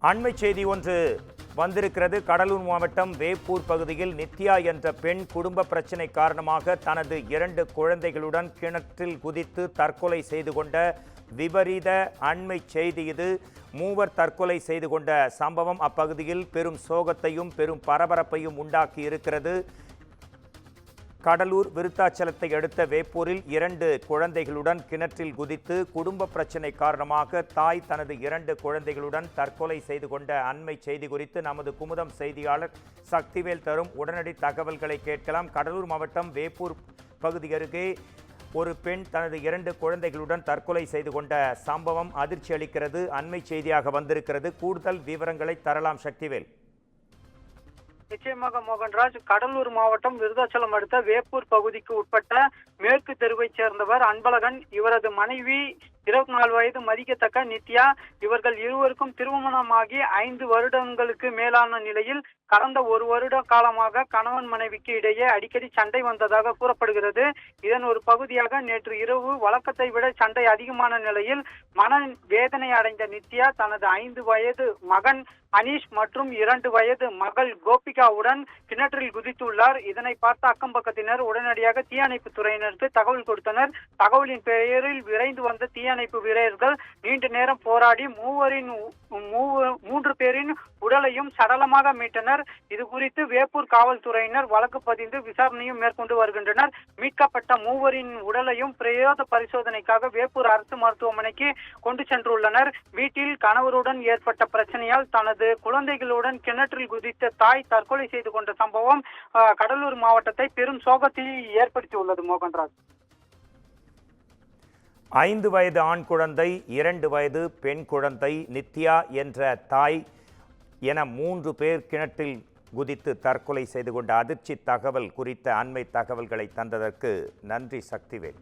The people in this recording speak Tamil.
அண்மை செய்தி ஒன்று வந்திருக்கிறது. கடலூர் மாவட்டம் வேப்பூர் பகுதியில் நித்யா என்ற பெண் குடும்ப பிரச்சினை காரணமாக தனது 2 குழந்தைகளுடன் கிணற்றில் குதித்து தற்கொலை செய்து கொண்ட விபரீத அண்மை செய்தி இது. மூவர் தற்கொலை செய்து கொண்ட சம்பவம் அப்பகுதியில் பெரும் சோகத்தையும் பெரும் பரபரப்பையும் உண்டாக்கி இருக்கிறது. கடலூர் விருத்தாச்சலத்தை அடுத்த வேப்பூரில் 2 குழந்தைகளுடன் கிணற்றில் குதித்து குடும்ப பிரச்சினை காரணமாக தாய் தனது 2 குழந்தைகளுடன் தற்கொலை செய்து கொண்ட அண்மை செய்தி குறித்து நமது குமுதம் செய்தியாளர் சக்திவேல் தரும் உடனடி தகவல்களை கேட்கலாம். கடலூர் மாவட்டம் வேப்பூர் பகுதி அருகே ஒரு பெண் தனது 2 குழந்தைகளுடன் தற்கொலை செய்து கொண்ட சம்பவம் அதிர்ச்சி அளிக்கிறது. அண்மை செய்தியாக வந்திருக்கிறது. கூடுதல் விவரங்களை தரலாம் சக்திவேல். நிச்சயமாக மோகன்ராஜ், கடலூர் மாவட்டம் விருதாச்சலம் அடுத்த வேப்பூர் பகுதிக்கு உட்பட்ட மேற்கு தெருவைச் சேர்ந்தவர் அன்பழகன். இவரது மனைவி 24 வயது மதிக்கத்தக்க நித்யா. இவர்கள் இருவருக்கும் திருமணமாகி 5 வருடங்களுக்கு மேலான நிலையில் கடந்த 1 வருட காலமாக கணவன் மனைவிக்கு இடையே அடிக்கடி சண்டை வந்ததாக கூறப்படுகிறது. இதன் ஒரு பகுதியாக நேற்று இரவு வழக்கத்தை விட சண்டை அதிகமான நிலையில் மன வேதனை அடைந்த நித்யா தனது 5 வயது மகன் அனீஷ் மற்றும் 2 வயது மகள் கோபிகாவுடன் கிணற்றில் குதித்துள்ளார். இதனை பார்த்த அக்கம் பக்கத்தினர் உடனடியாக தீயணைப்பு துறையினருக்கு தகவல் கொடுத்தனர். தகவலின் பெயரில் விரைந்து வந்த தீயணைப்பு வீரர்கள் நீண்ட நேரம் போராடி 3 பேரின் உடலையும் சடலமாக மீட்டனர். இது குறித்து வேப்பூர் காவல்துறையினர் வழக்கு பதிந்து விசாரணையும் மேற்கொண்டு வருகின்றனர். மீட்கப்பட்ட 3 உடலையும் பிரேத பரிசோதனைக்காக வேப்பூர் அரசு மருத்துவமனைக்கு கொண்டு சென்றுள்ளனர். வீட்டில் கணவருடன் ஏற்பட்ட பிரச்சனையால் தனது குழந்தைகளுடன் கிணற்றில் குதித்த தாய் தற்கொலை செய்து கொண்ட சம்பவம் கடலூர் மாவட்டத்தை பெரும் சோகத்தை ஏற்படுத்தியுள்ளது. மோகன்ராஜ், 5 வயது ஆண் குழந்தை, 2 வயது பெண் குழந்தை, நித்யா என்ற தாய் என 3 பேர் கிணற்றில் குதித்து தற்கொலை செய்து கொண்ட அதிர்ச்சி தகவல் குறித்த அண்மை தகவல்களை தந்ததற்கு நன்றி சக்திவேல்.